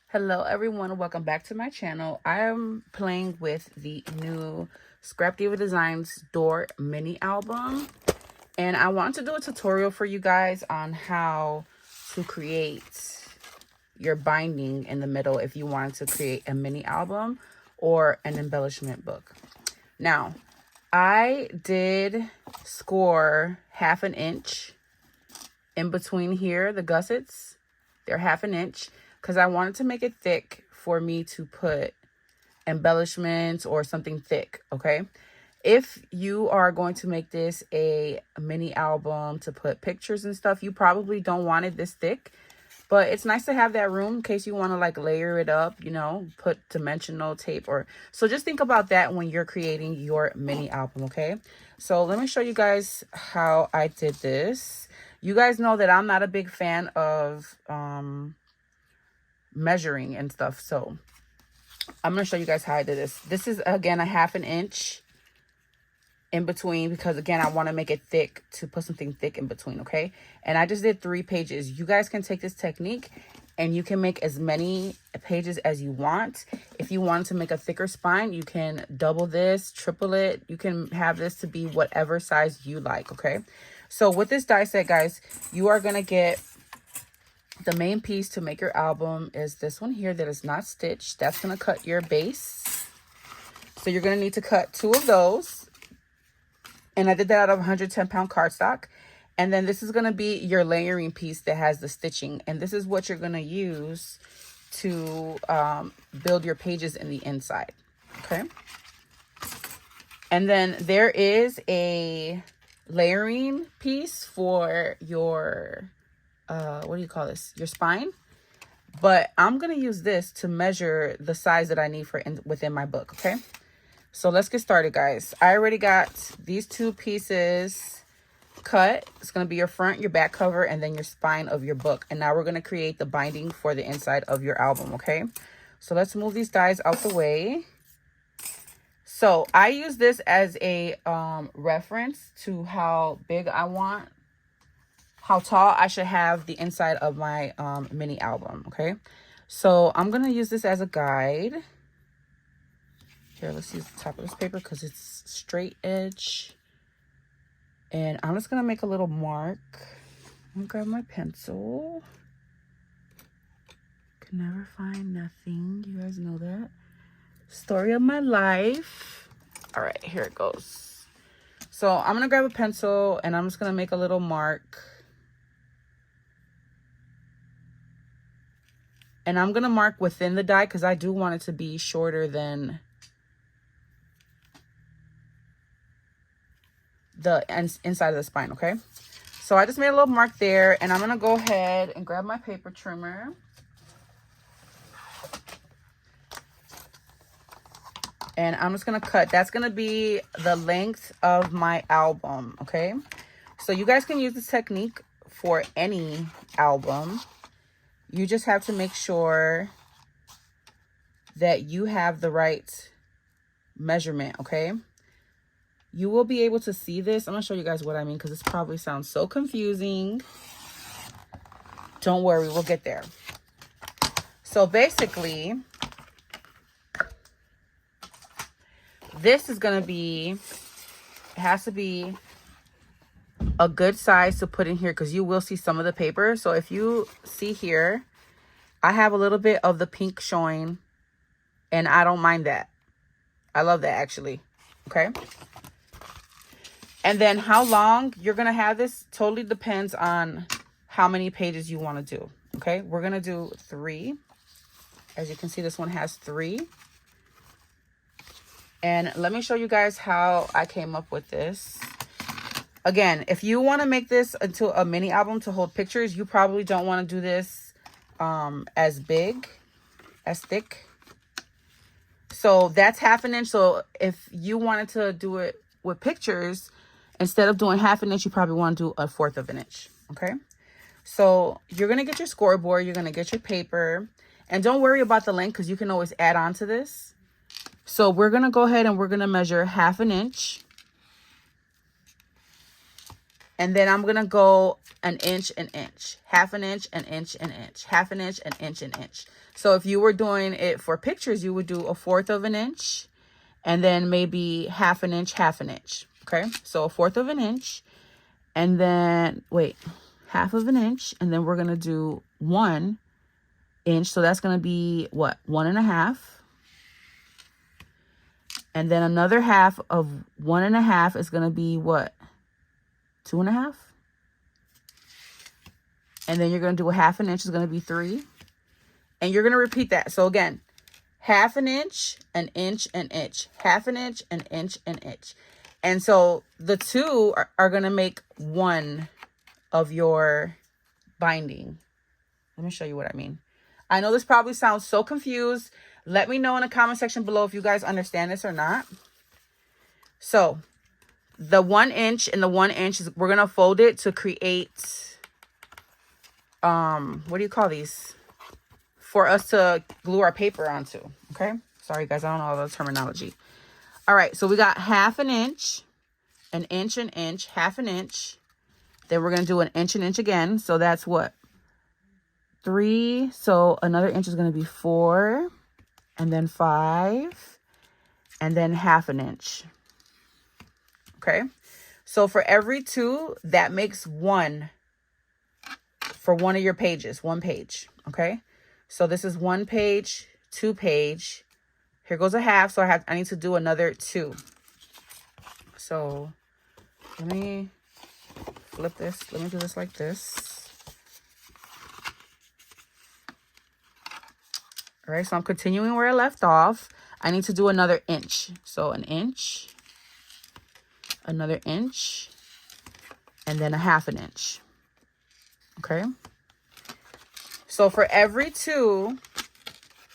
Hello everyone, welcome back to my channel. I am playing with the new Scrap Diva Designs Door mini album, and I want to do a tutorial for you guys on how to create your binding in the middle if you wanted to create a mini album or an embellishment book. Now, I did score 1/2 inch in between here, the gussets. They're 1/2 inch because I wanted to make it thick for me to put embellishments or something thick, okay? If you are going to make this a mini album to put pictures and stuff, you probably don't want it this thick, but it's nice to have that room in case you want to like layer it up, you know, put dimensional tape or so. Just think about that when you're creating your mini album, okay? So let me show you guys how I did this. You guys know that I'm not a big fan of measuring and stuff, so I'm gonna show you guys how I did this. This is again a 1/2 inch in between because again I want to make it thick to put something thick in between, okay? And I just did 3 pages. You guys can take this technique and you can make as many pages as you want. If you want to make a thicker spine, you can double this, triple it. You can have this to be whatever size you like, okay? So with this die set, guys, you are gonna get the main piece to make your album is this one here that is not stitched. That's going to cut your base. So you're going to need to cut 2 of those. And I did that out of 110-pound cardstock. And then this is going to be your layering piece that has the stitching. And this is what you're going to use to build your pages in the inside. Okay. And then there is a layering piece for your what do you call this, your spine, but I'm gonna use this to measure the size that I need for within my book. Okay, so let's get started, guys. I already got these 2 pieces cut. It's gonna be your front, your back cover, and then your spine of your book. And now we're gonna create the binding for the inside of your album. Okay, so let's move these dies out the way. So I use this as a reference to how big I want, how tall I should have the inside of my mini album, okay? So I'm gonna use this as a guide. Here, let's use the top of this paper because it's straight edge. And I'm just gonna make a little mark. I'm gonna grab my pencil. Can never find nothing, you guys know that. Story of my life. All right, here it goes. So I'm gonna grab a pencil and I'm just gonna make a little mark. And I'm going to mark within the die because I do want it to be shorter than the inside of the spine, okay? So I just made a little mark there, and I'm going to go ahead and grab my paper trimmer. And I'm just going to cut. That's going to be the length of my album, okay? So you guys can use this technique for any album. You just have to make sure that you have the right measurement, okay? You will be able to see this. I'm going to show you guys what I mean because this probably sounds so confusing. Don't worry, we'll get there. So basically, this is going to be, it has to be a good size to put in here because you will see some of the paper. So if you see here, I have a little bit of the pink showing, and I don't mind that. I love that, actually. Okay. And then how long you're going to have this totally depends on how many pages you want to do. Okay. We're going to do 3. As you can see, this one has 3. And let me show you guys how I came up with this. Again, if you want to make this into a mini album to hold pictures, you probably don't want to do this as big, as thick. So that's 1/2 inch. So if you wanted to do it with pictures, instead of doing 1/2 inch, you probably want to do 1/4 of an inch. Okay. So you're going to get your scoreboard. You're going to get your paper. And don't worry about the length because you can always add on to this. So we're going to go ahead and we're going to measure 1/2 inch. And then I'm going to go an inch, half an inch, an inch, half an inch, an inch, an inch. So if you were doing it for pictures, you would do 1/4 of an inch and then maybe half an inch, okay? So 1/4 of an inch, and then, wait, half of an inch, and then we're going to do 1 inch. So that's going to be what? 1.5. And then another half of 1.5 is going to be what? 2.5. And then you're going to do a half an inch is going to be 3. And you're going to repeat that. So again, half an inch, an inch, an inch, half an inch, an inch, an inch. And so the 2 are going to make 1 of your binding. Let me show you what I mean. I know this probably sounds so confused. Let me know in the comment section below if you guys understand this or not. So the 1 inch and the 1 inch, we're going to fold it to create, what do you call these? For us to glue our paper onto, okay? Sorry, guys, I don't know all the terminology. All right, so we got half an inch, an inch, half an inch. Then we're going to do an inch again. So that's what? 3. So another inch is going to be 4, and then 5, and then half an inch. Okay? So for every 2, that makes 1 for one of your pages, 1 page. Okay? So this is 1 page, 2 page. Here goes a half, so I need to do another 2. So let me flip this. Let me do this like this. All right, so I'm continuing where I left off. I need to do another inch. So an inch, another inch, and then a half an inch. Okay. So for every 2,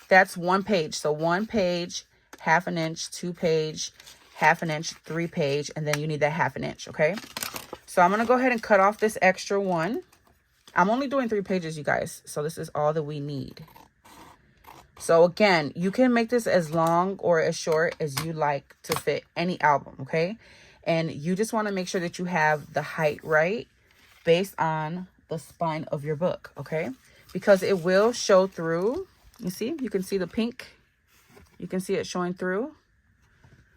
that's 1 page. So 1 page, half an inch, 2 page, half an inch, 3 page, and then you need that half an inch, okay? So I'm going to go ahead and cut off this extra 1. I'm only doing 3 pages, you guys. So this is all that we need. So again, you can make this as long or as short as you like to fit any album, okay? And you just want to make sure that you have the height right based on the spine of your book, okay? Because it will show through. You see, you can see the pink. You can see it showing through.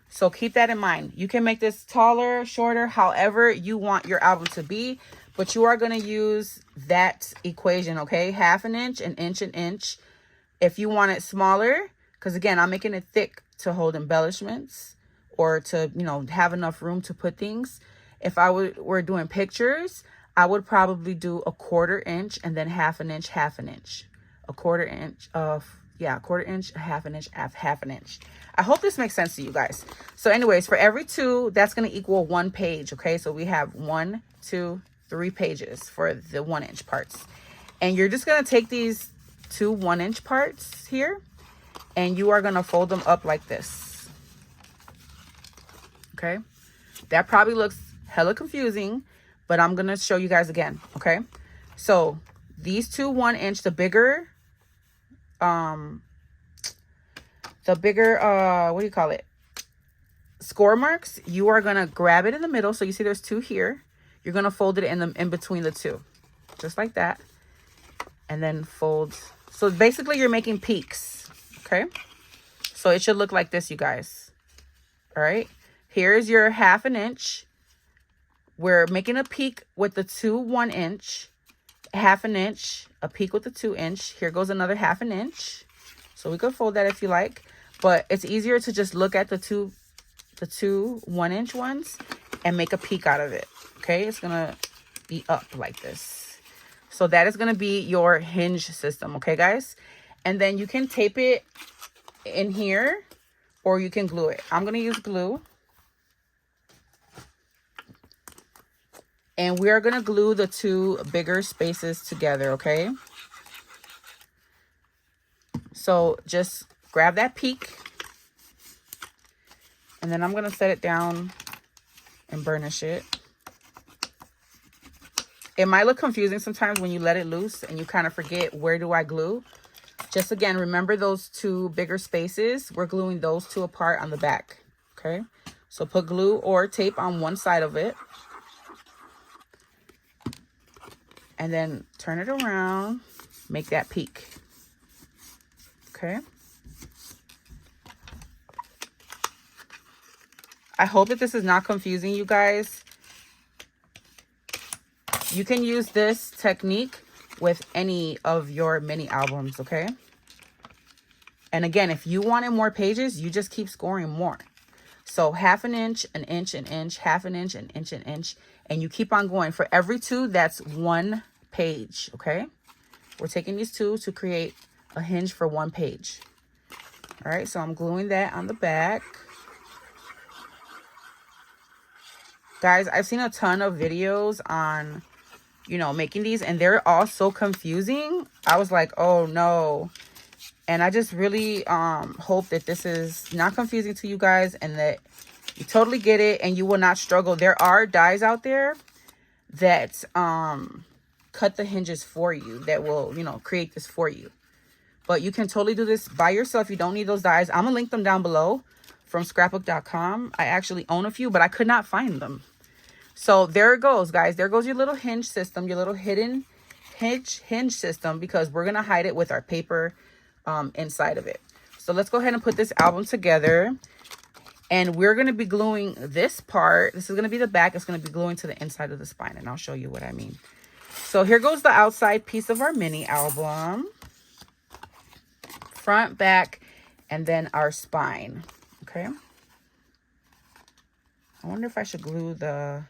So keep that in mind. You can make this taller, shorter, however you want your album to be, but you are going to use that equation, okay? Half an inch, an inch, an inch. If you want it smaller, because again, I'm making it thick to hold embellishments or to, you know, have enough room to put things. If I were doing pictures, I would probably do a 1/4 inch and then half an inch, half an inch. A 1/4 inch of, yeah, 1/4 inch, half an inch, half an inch. I hope this makes sense to you guys. So anyways, for every 2, that's going to equal 1 page, okay? So we have 1, 2, 3 pages for the 1 inch parts. And you're just going to take these 2 1 inch parts here, and you are going to fold them up like this. Okay? That probably looks hella confusing, but I'm going to show you guys again, okay? So these 2 1 inch, the bigger, what do you call it? Score marks, you are going to grab it in the middle. So you see there's 2 here. You're going to fold it in between the 2, just like that. And then fold. So basically you're making peaks, okay? So it should look like this, you guys. All right. Here's your half an inch. We're making a peak with the 2 1 inch, half an inch, a peak with the 2 inch. Here goes another half an inch. So we could fold that if you like, but it's easier to just look at the two 1 inch ones and make a peak out of it. Okay. It's going to be up like this. So that is going to be your hinge system. Okay, guys. And then you can tape it in here or you can glue it. I'm going to use glue. And we are going to glue the 2 bigger spaces together, okay? So just grab that peak. And then I'm going to set it down and burnish it. It might look confusing sometimes when you let it loose and you kind of forget, where do I glue? Just again, remember those 2 bigger spaces. We're gluing those 2 apart on the back, okay? So put glue or tape on one side of it. and then turn it around, make that peak. Okay. I hope that this is not confusing you guys. You can use this technique with any of your mini albums, okay? And again, if you wanted more pages, you just keep scoring more. So 1/2 inch, an inch, an inch, 1/2 inch, an inch, an inch, and you keep on going. For every 2, that's 1 page, okay? We're taking these 2 to create a hinge for 1 page. All right, so I'm gluing that on the back. Guys, I've seen a ton of videos on, you know, making these, and they're all so confusing. I was like, oh no. And I just really hope that this is not confusing to you guys and that you totally get it and you will not struggle. There are dies out there that cut the hinges for you, that will, you know, create this for you. But you can totally do this by yourself. You don't need those dies. I'm gonna link them down below from scrapbook.com. I actually own a few, but I could not find them. So there it goes, guys. There goes your little hinge system, your little hidden hinge system, because we're gonna hide it with our paper inside of it. So let's go ahead and put this album together, and we're going to be gluing this part. This is going to be the back. It's going to be gluing to the inside of the spine, and I'll show you what I mean. So here goes the outside piece of our mini album, front, back, and then our spine. Okay, I wonder if I should glue the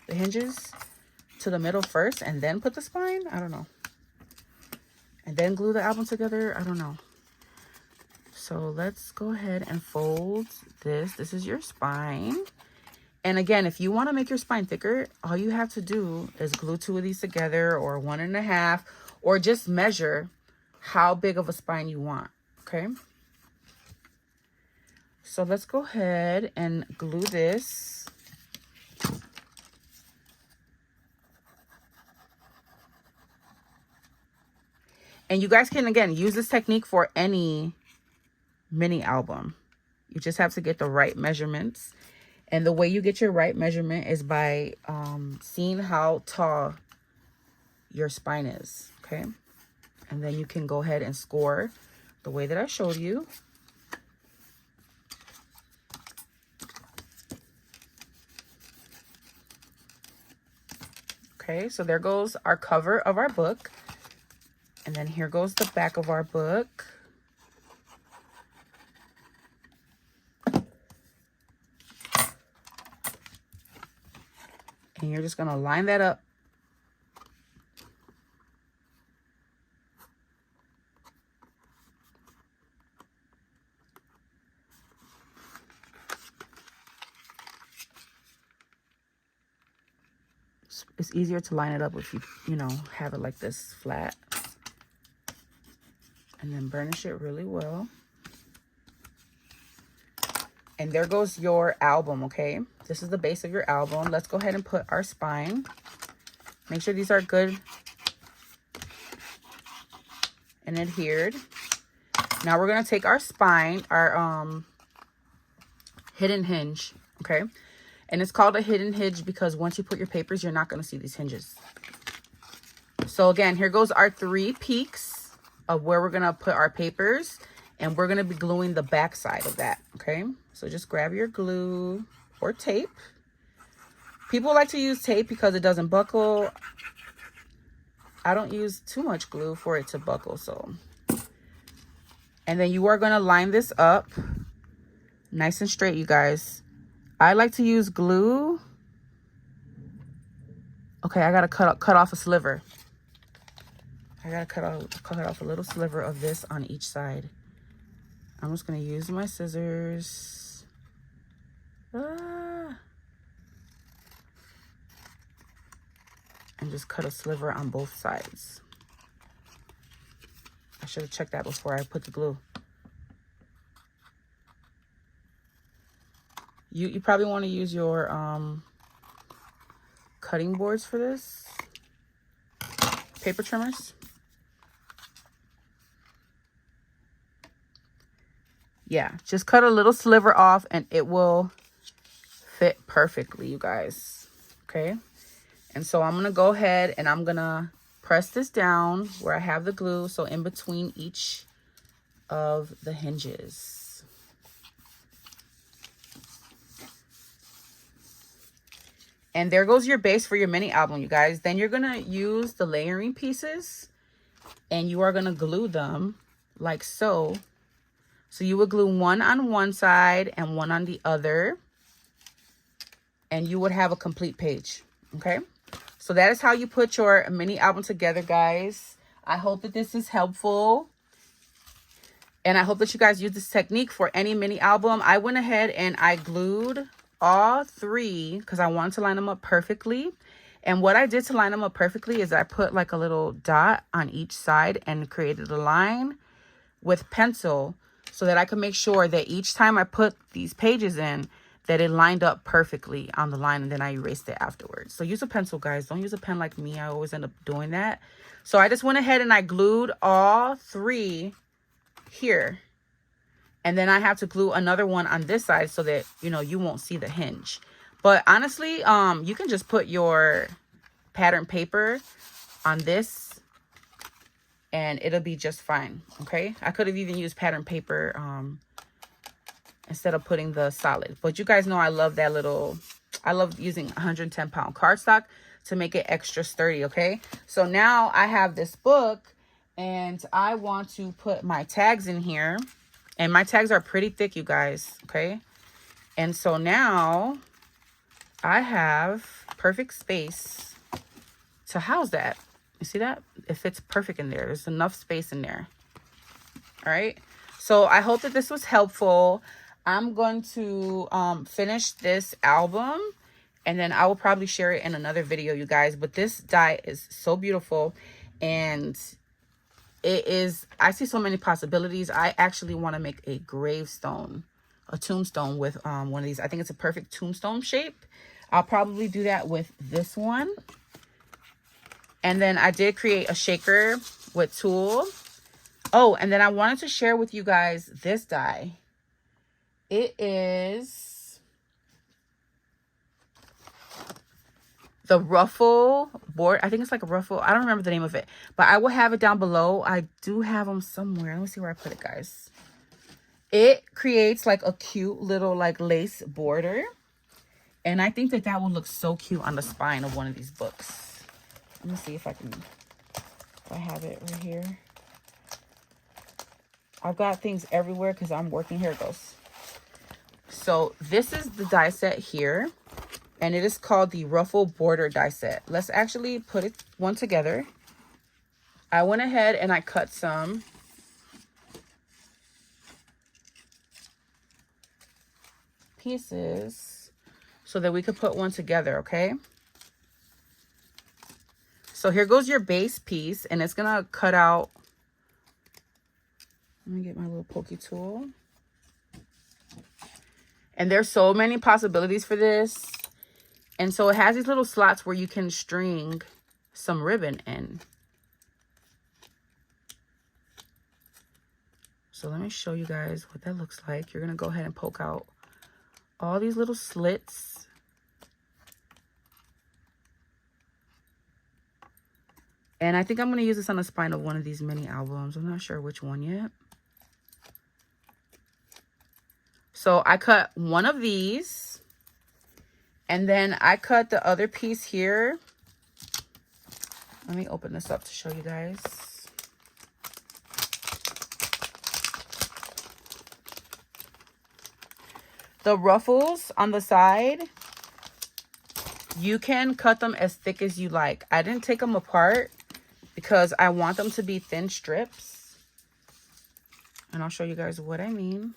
hinges to the middle first and then put the spine. I don't know. And then glue the album together. I don't know. So let's go ahead and fold this. This is your spine. And again, if you want to make your spine thicker, all you have to do is glue 2 of these together, or 1.5, or just measure how big of a spine you want. Okay. So let's go ahead and glue this. And you guys can, again, use this technique for any mini album. You just have to get the right measurements. And the way you get your right measurement is by seeing how tall your spine is, okay? And then you can go ahead and score the way that I showed you. Okay, so there goes our cover of our book. And then here goes the back of our book. And you're just going to line that up. It's easier to line it up if you know, have it like this flat. And then burnish it really well. And there goes your album, okay? This is the base of your album. Let's go ahead and put our spine. Make sure these are good and adhered. Now we're gonna take our spine, our hidden hinge, okay? And it's called a hidden hinge because once you put your papers, you're not gonna see these hinges. So again, here goes our 3 peaks of where we're gonna put our papers, and we're gonna be gluing the back side of that, okay? So just grab your glue or tape. People like to use tape because it doesn't buckle. I don't use too much glue for it to buckle, so. And then you are gonna line this up nice and straight, you guys. I like to use glue. Okay, I gotta cut off a sliver. I gotta cut off a little sliver of this on each side. I'm just gonna use my scissors. And just cut a sliver on both sides. I should have checked that before I put the glue. You probably want to use your cutting boards for this. Paper trimmers. Yeah, just cut a little sliver off and it will fit perfectly, you guys. Okay. And so I'm going to go ahead and I'm going to press this down where I have the glue. So in between each of the hinges. And there goes your base for your mini album, you guys. Then you're going to use the layering pieces and you are going to glue them like so. So you would glue one on one side and one on the other. And you would have a complete page. Okay. So that is how you put your mini album together, guys. I hope that this is helpful. And I hope that you guys use this technique for any mini album. I went ahead and I glued all three because I wanted to line them up perfectly. And what I did to line them up perfectly is I put like a little dot on each side and created a line with pencil so that I could make sure that each time I put these pages in, that it lined up perfectly on the line, and then I erased it afterwards. So use a pencil, guys. Don't use a pen like me. I always end up doing that. So I just went ahead and I glued all three here. And then I have to glue another one on this side so that, you know, you won't see the hinge. But honestly, you can just put your pattern paper on this and it'll be just fine. Okay. I could have even used pattern paper, instead of putting the solid. But you guys know I love that little, I love using 110-pound cardstock to make it extra sturdy, okay? So now I have this book and I want to put my tags in here. And my tags are pretty thick, you guys, okay? And so now I have perfect space to house that. You see that? It fits perfect in there. There's enough space in there. All right? So I hope that this was helpful. I'm going to finish this album and then I will probably share it in another video, you guys. But this die is so beautiful and it is, I see so many possibilities. I actually want to make a gravestone, a tombstone with one of these. I think it's a perfect tombstone shape. I'll probably do that with this one. And then I did create a shaker with tulle. Oh, and then I wanted to share with you guys this die. It is the Ruffle Border. I think it's like a Ruffle. I don't remember the name of it, but I will have it down below. I do have them somewhere. Let me see where I put it, guys. It creates like a cute little like lace border. And I think that that will look so cute on the spine of one of these books. Let me see if I have it right here. I've got things everywhere because I'm working. Here it goes. So this is the die set here, and it is called the Ruffle Border die set. Let's actually put it one together. I went ahead and I cut some pieces so that we could put one together, okay? So here goes your base piece, and it's gonna cut out. Let me get my little pokey tool. And there's so many possibilities for this. And so it has these little slots where you can string some ribbon in. So let me show you guys what that looks like. You're going to go ahead and poke out all these little slits. And I think I'm going to use this on the spine of one of these mini albums. I'm not sure which one yet. So I cut one of these, and then I cut the other piece here. Let me open this up to show you guys. The ruffles on the side, you can cut them as thick as you like. I didn't take them apart because I want them to be thin strips. And I'll show you guys what I mean.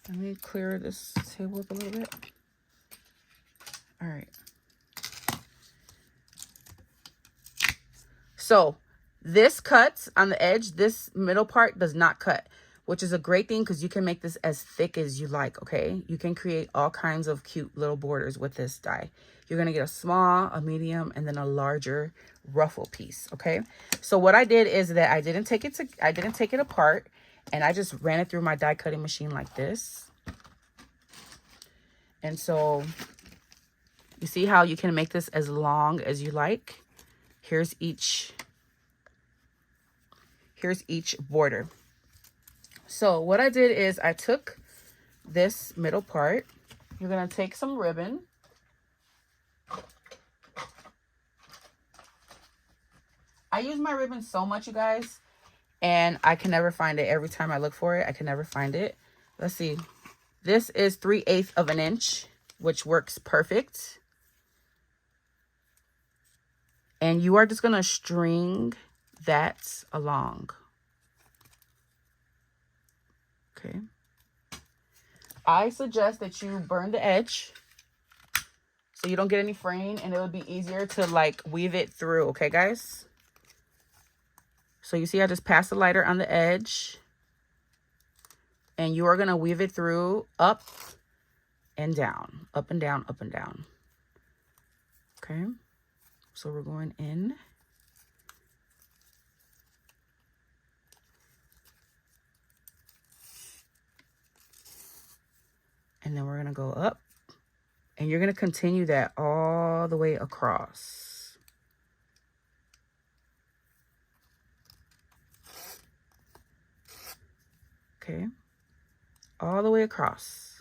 Let me clear this table up a little bit. All right. So this cuts on the edge. This middle part does not cut, which is a great thing because you can make this as thick as you like, okay? You can create all kinds of cute little borders with this die. You're going to get a small, a medium, and then a larger ruffle piece, okay? So what I did is that I didn't take it apart. And I just ran it through my die cutting machine like this. And so you see how you can make this as long as you like. Here's each border. So what I did is I took this middle part. You're going to take some ribbon. I use my ribbon so much, you guys, and I can never find it. Every time I look for it, I can never find it. Let's see. This is 3/8 of an inch, which works perfect. And you are just going to string that along. Okay. I suggest that you burn the edge so you don't get any fraying, and it would be easier to like weave it through. Okay, guys? So you see I just passed the lighter on the edge, and you are going to weave it through up and down, up and down, up and down. Okay. So we're going in. And then we're going to go up, and you're going to continue that all the way across. Okay. All the way across.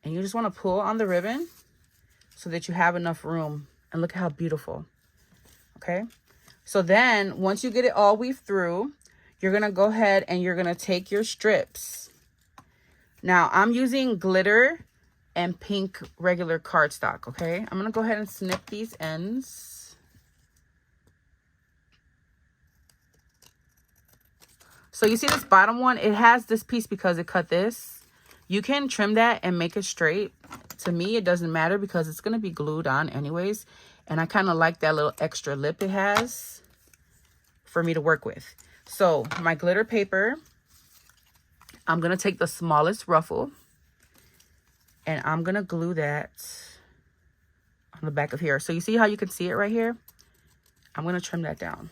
And you just want to pull on the ribbon so that you have enough room. And look how beautiful. Okay. So then once you get it all weaved through, you're going to go ahead and you're going to take your strips. Now I'm using glitter and pink regular cardstock. Okay. I'm going to go ahead and snip these ends. So you see this bottom one, it has this piece because it cut this. You can trim that and make it straight. To me, it doesn't matter because it's going to be glued on anyways. And I kind of like that little extra lip it has for me to work with. So my glitter paper, I'm going to take the smallest ruffle and I'm going to glue that on the back of here. So you see how you can see it right here? I'm going to trim that down.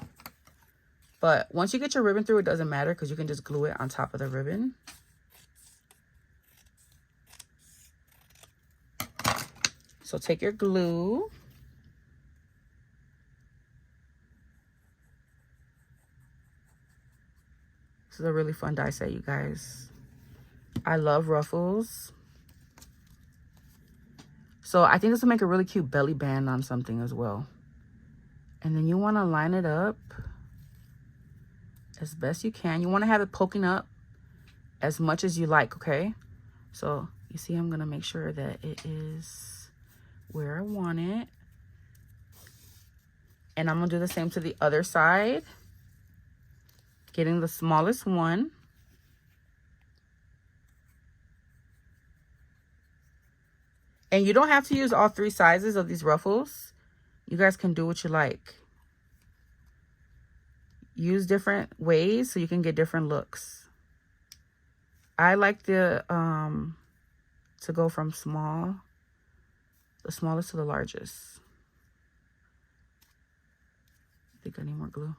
But once you get your ribbon through, it doesn't matter because you can just glue it on top of the ribbon. So take your glue. This is a really fun die set, you guys. I love ruffles. So I think this will make a really cute belly band on something as well. And then you want to line it up as best you can. You want to have it poking up as much as you like, okay? So you see I'm going to make sure that it is where I want it. And I'm going to do the same to the other side. Getting the smallest one. And you don't have to use all 3 sizes of these ruffles. You guys can do what you like. Use different ways so you can get different looks. I like to go from the smallest to the largest. I think I need more glue.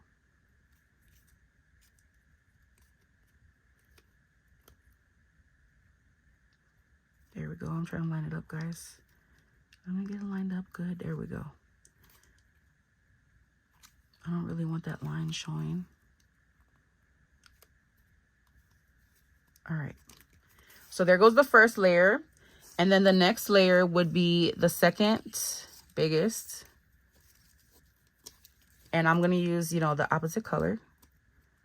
There we go. I'm trying to line it up, guys. Let me get it lined up good. There we go. I don't really want that line showing. All right. So there goes the first layer. And then the next layer would be the second biggest. And I'm going to use, you know, the opposite color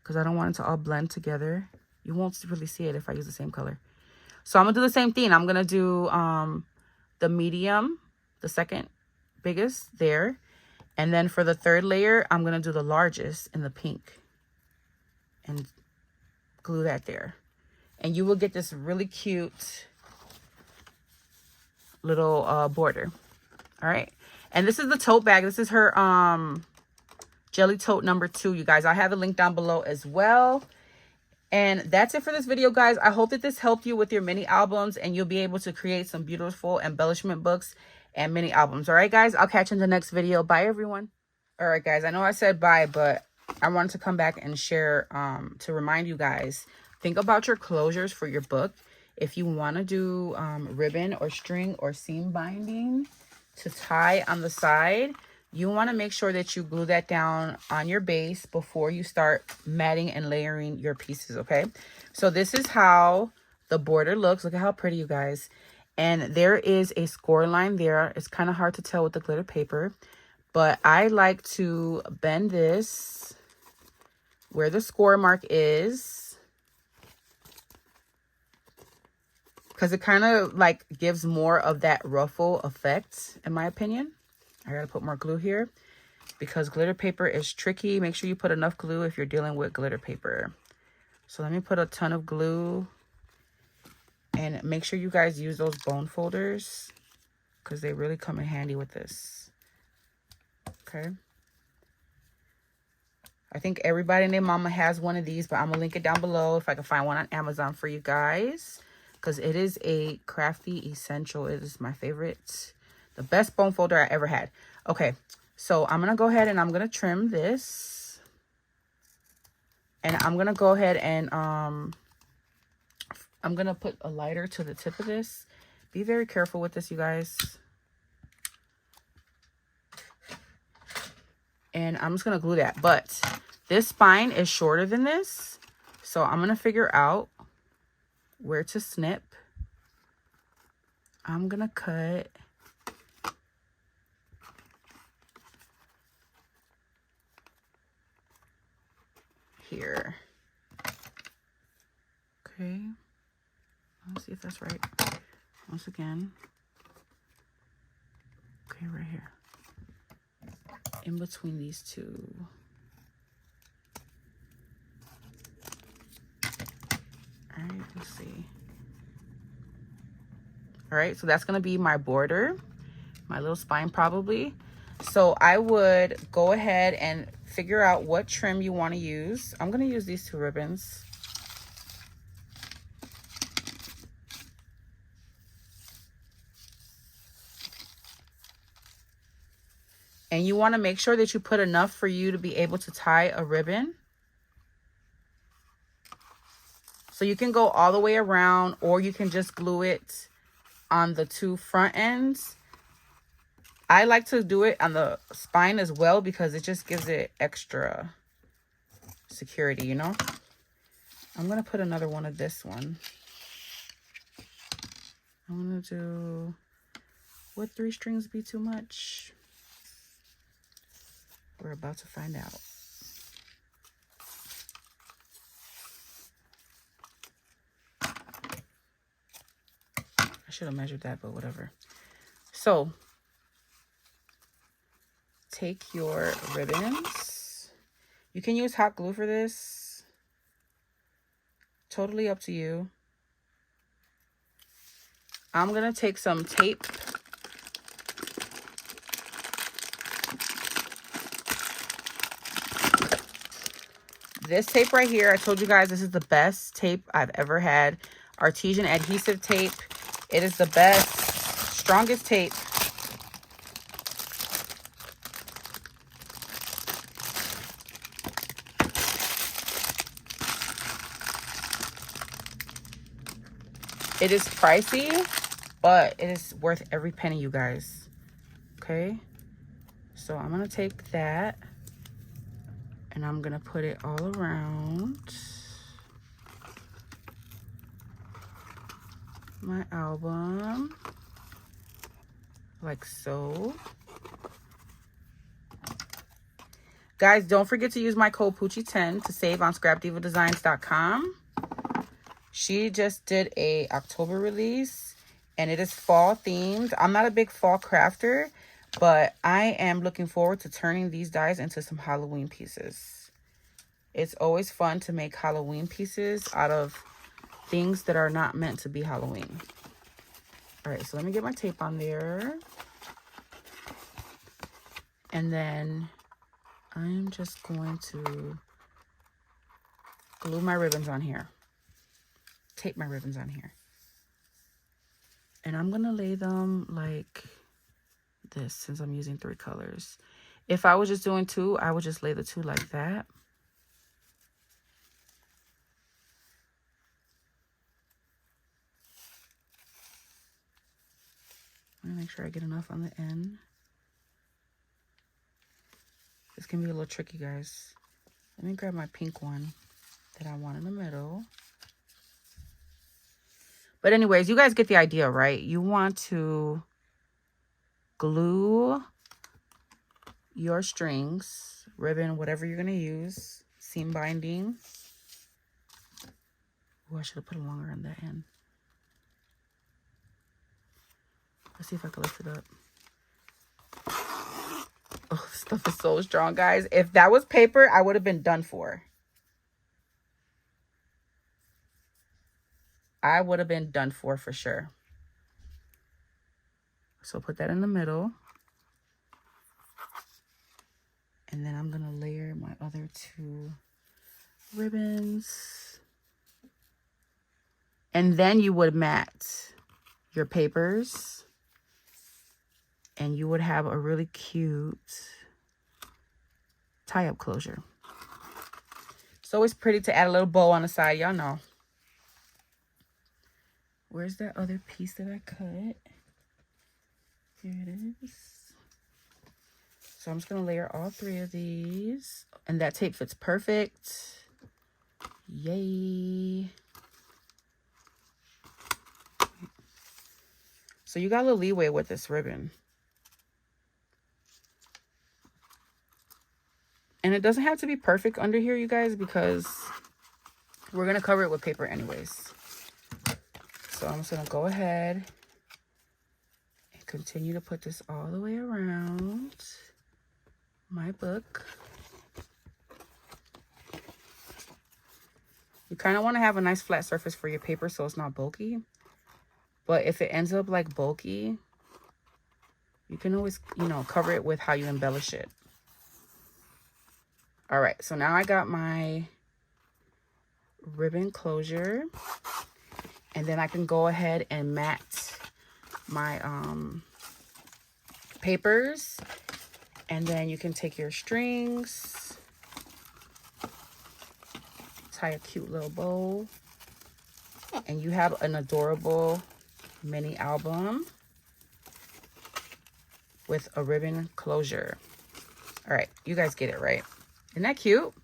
because I don't want it to all blend together. You won't really see it if I use the same color. So I'm going to do the same thing. I'm going to do the medium, the second biggest there. And then for the third layer, I'm going to do the largest in the pink. And glue that there. And you will get this really cute little border. All right. And this is the tote bag. This is her jelly tote number 2, you guys. I have a link down below as well. And that's it for this video, guys. I hope that this helped you with your mini albums and you'll be able to create some beautiful embellishment books and mini albums. All right, guys, I'll catch you in the next video. Bye, everyone. All right, guys, I know I said bye, but I wanted to come back and share to remind you guys, think about your closures for your book. If you want to do ribbon or string or seam binding to tie on the side, you want to make sure that you glue that down on your base before you start matting and layering your pieces, okay? So this is how the border looks. Look at how pretty, you guys. And there is a score line there. It's kind of hard to tell with the glitter paper, but I like to bend this where the score mark is, because it kind of like gives more of that ruffle effect, in my opinion. I gotta put more glue here because glitter paper is tricky. Make sure you put enough glue if you're dealing with glitter paper. So let me put a ton of glue, and make sure you guys use those bone folders because they really come in handy with this. Okay. I think everybody and their mama has one of these, but I'm gonna link it down below if I can find one on Amazon for you guys, because it is a crafty essential. It is my favorite, the best bone folder I ever had. Okay, so I'm gonna go ahead and I'm gonna trim this, and I'm gonna go ahead and I'm gonna put a lighter to the tip of this. Be very careful with this, you guys. And I'm just gonna glue that, but this spine is shorter than this, so I'm gonna figure out where to snip. I'm gonna cut here. Okay, let's see if that's right. Once again, okay, right here, in between these two. All right, let's see. All right, so that's gonna be my border, my little spine probably. So I would go ahead and figure out what trim you want to use. I'm gonna use these two ribbons. And you want to make sure that you put enough for you to be able to tie a ribbon. So you can go all the way around, or you can just glue it on the two front ends. I like to do it on the spine as well because it just gives it extra security, you know? I'm going to put another one of this one. I'm going to do, would 3 strings be too much? We're about to find out. I should have measured that, but whatever. So take your ribbons. You can use hot glue for this. Totally up to you. I'm gonna take some tape. This tape right here, I told you guys this is the best tape I've ever had. Artisan adhesive tape. It is the best, strongest tape. It is pricey, but it is worth every penny, you guys. Okay? So I'm gonna take that and I'm gonna put it all around my album, like so. Guys, don't forget to use my code Poochie10 to save on scrapdivadesigns.com. She just did a October release and it is fall themed. I'm not a big fall crafter, but I am looking forward to turning these dies into some Halloween pieces. It's always fun to make Halloween pieces out of things that are not meant to be Halloween. All right, so let me get my tape on there. And then I'm just going to glue my ribbons on here. Tape my ribbons on here. And I'm gonna lay them like this since I'm using 3 colors. If I was just doing 2, I would just lay the 2 like that. I'm gonna make sure I get enough on the end. This can be a little tricky, guys. Let me grab my pink one that I want in the middle. But anyways, you guys get the idea, right? You want to glue your strings, ribbon, whatever you're going to use, seam binding. Oh, I should have put it longer on that end. Let's see if I can lift it up. Oh, this stuff is so strong, guys. If that was paper, I would have been done for. I would have been done for sure. So put that in the middle. And then I'm going to layer my other 2 ribbons. And then you would mat your papers. And you would have a really cute tie-up closure. It's always pretty to add a little bow on the side. Y'all know. Where's that other piece that I cut? Here it is. So I'm just going to layer all 3 of these. And that tape fits perfect. Yay. So you got a little leeway with this ribbon. And it doesn't have to be perfect under here, you guys, because we're going to cover it with paper anyways. So I'm just going to go ahead and continue to put this all the way around my book. You kind of want to have a nice flat surface for your paper so it's not bulky. But if it ends up like bulky, you can always, you know, cover it with how you embellish it. All right, so now I got my ribbon closure. And then I can go ahead and mat my papers. And then you can take your strings, tie a cute little bow, and you have an adorable mini album with a ribbon closure. All right, you guys get it, right? Isn't that cute?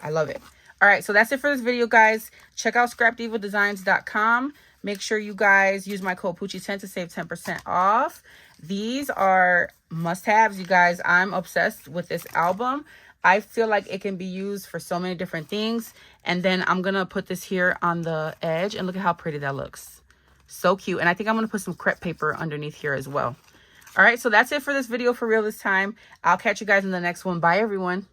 I love it. All right, so that's it for this video, guys. Check out scrapdivadesigns.com. Make sure you guys use my code Poochie10 to save 10% off. These are must-haves, you guys. I'm obsessed with this album. I feel like it can be used for so many different things. And then I'm going to put this here on the edge. And look at how pretty that looks. So cute. And I think I'm going to put some crepe paper underneath here as well. All right, so that's it for this video for real this time. I'll catch you guys in the next one. Bye, everyone.